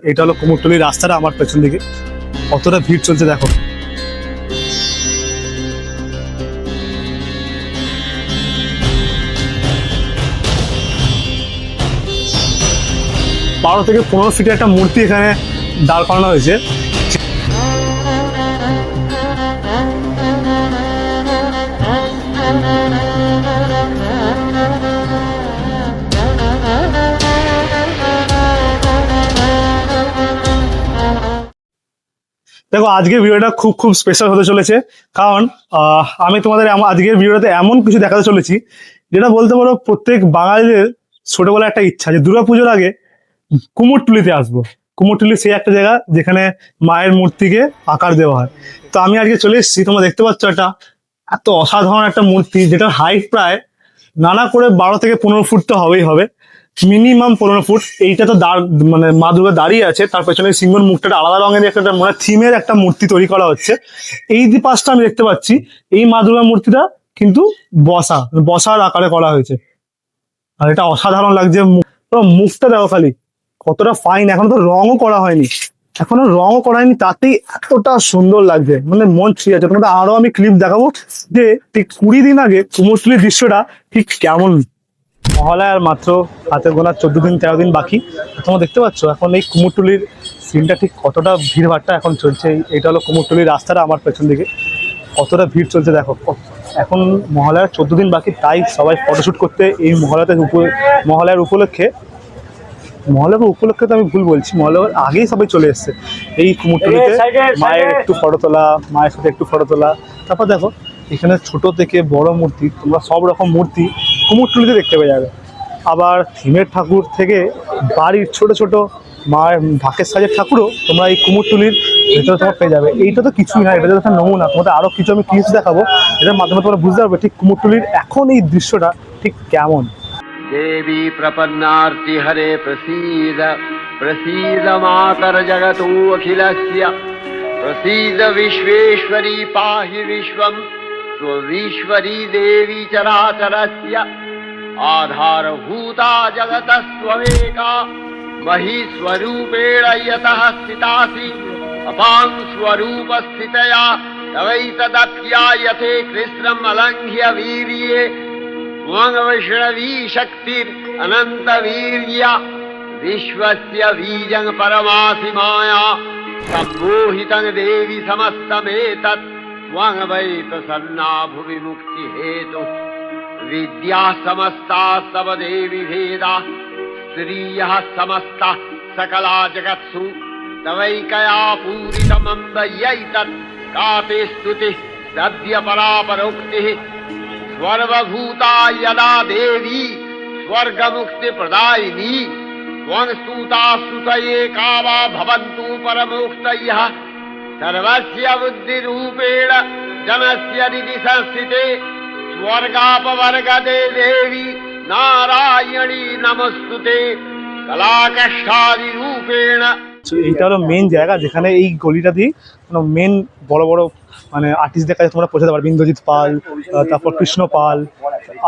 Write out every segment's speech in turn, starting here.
এটা হলো কুমোরটুলির রাস্তাটা, আমার পেছন দিকে কতটা ভিড় চলছে দেখো। বারো থেকে 15 ফিটের একটা মূর্তি এখানে দাঁড় করানো হয়েছে। দেখো আজকের ভিডিওটা খুব খুব স্পেশাল হতে চলেছে, কারণ আমি তোমাদের আজকের ভিডিওতে এমন কিছু দেখাতে চলেছি যেটা বলতে পারো প্রত্যেক বাঙালিদের ছোটবেলায় একটা ইচ্ছা যে দুর্গাপুজোর আগে কুমোরটুলিতে আসবো। কুমোরটুলি সেই একটা জায়গা যেখানে মায়ের মূর্তিকে আকার দেওয়া হয়। তো আমি আজকে চলে এসেছি, তোমরা দেখতে পাচ্ছ একটা এত অসাধারণ একটা মূর্তি যেটার হাইট প্রায় নানা করে 12 থেকে 15 ফুট তো হবেই হবে, মিনিমাম 15 ফুট। এইটা তো মানে মা দুর্গা দাঁড়িয়ে আছে, তার পেছনে সিংহর মুখটা আলাদা রঙের একটা মানে থিমের একটা মূর্তি তৈরি করা হচ্ছে। এই যে পাশটা আমি দেখতে পাচ্ছি, এই মা দুর্গা মূর্তিটা কিন্তু বসার আকারে করা হয়েছে, আর এটা অসাধারণ লাগছে। মুখটা দেখো খালি কতটা ফাইন, এখনো তো রঙও করা হয়নি, তাতেই এতটা সুন্দর লাগছে, মানে মন ছুঁয়ে যাচ্ছে। তোমাদের আরো আমি ক্লিপ দেখাবো যে ঠিক 20 দিন আগে কুমোরটুলির দৃশ্যটা ঠিক কেমন। মহালয়ার মাত্র হাতে গোনা 14 দিন 13 দিন বাকি। তোমরা দেখতে পাচ্ছ এখন এই কুমোরটুলির সিনটা ঠিক কতটা ভিড়ভাড়টা এখন চলছে। এটা হলো কুমোরটুলির রাস্তাটা, আমার পেছন দিকে কতটা ভিড় চলছে দেখো। এখন মহালয়ার 14 দিন বাকি, তাই সবাই ফটোশ্যুট করতে এই মহালয়ার উপলক্ষে তো আমি ভুল বলছি, মহালয়ার আগেই সবাই চলে এসছে এই কুমোরটুলিতে মায়ের একটু ফটো তোলা, মায়ের সাথে একটু ফটো তোলা। তারপর দেখো এখানে ছোট থেকে বড় মূর্তি, তোমরা সব রকম মূর্তি কুমোরটুলিতে দেখতে পেয়ে যাবে। আবার থিমের ঠাকুর থেকে বাড়ির ছোট ছোট মায়ের ঢাকের সাজের ঠাকুরও তোমরা এই কুমোরটুলির ভেতরে তোমার পেয়ে যাবে। এইটা তো কিছুই না, এটা তো একটা নমুনা। তোমাদের আরো কিছু আমি ক্লিপস দেখাবো, এটার মাধ্যমে তোমরা বুঝতে পারবে ঠিক কুমোরটুলির এখন এই দৃশ্যটা ঠিক কেমন। देवी प्रपन्नार्ति हरे प्रसीद प्रसीद मातर जगतो अखिलस्य प्रसीद विश्वेश्वरी पाहि विश्वं स्वविश्वरी देवी चराचरस्य आधारभूता जगतस्त्वमेका महीस्वरूपेण यतः स्थितासि अपां स्वरूपस्थितया तवैतदप्यायते कृष्णम् अलङ्घ्य वीर्ये त्वं वैष्णवी शक्तिरनन्तवीर्या विश्वस्य बीजं परमासि माया सम्मोहितं देवी समस्तमेतत् त्वं वै प्रसन्ना भुवि मुक्तिहेतुः विद्या समस्ता तव देवी भेदा स्त्रियः समस्ता सकला जगत्सु तवैकया पूरितमम्बयैतत् का ते स्तुतिः सद्य परापरोक्तिः सर्वभूता यदा देवी स्वर्गमुक्ति प्रदायिनी त्वं स्तुता स्तुतये का वा भवन्तु परमोक्तयः सर्वस्य बुद्धिरूपेण जनस्य हृदि संस्थिते स्वर्गापवर्गदे देवी नारायणी नमस्तुते कलाकष्टादिरूपेण। এইটা হলো মেন জায়গা যেখানে এই গলিটা দিয়ে মেন বড় বড় মানে আর্টিস্টদের কাছে তোমরা পৌঁছাতে পারবে। ইন্দ্রজিৎ পাল, তারপর কৃষ্ণ পাল,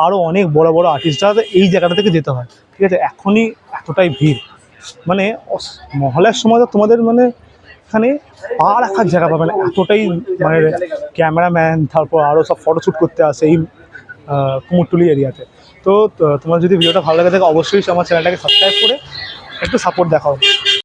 আরো অনেক বড় বড় আর্টিস্টরা এই জায়গাটা থেকে যেতে হয়। ঠিক আছে, এখনই এতটাই ভিড়, মানে মহালয়ার সময় তো তোমাদের মানে এখানে পা রাখার জায়গা পাবে না, এতটাই মানে ক্যামেরাম্যান তারপর আরও সব ফটোশ্যুট করতে আসে এই কুমোরটুলি এরিয়াতে। তো তোমার যদি ভিডিওটা ভালো লাগে থাকে অবশ্যই আমার চ্যানেলটাকে সাবস্ক্রাইব করে একটু সাপোর্ট দেখাও।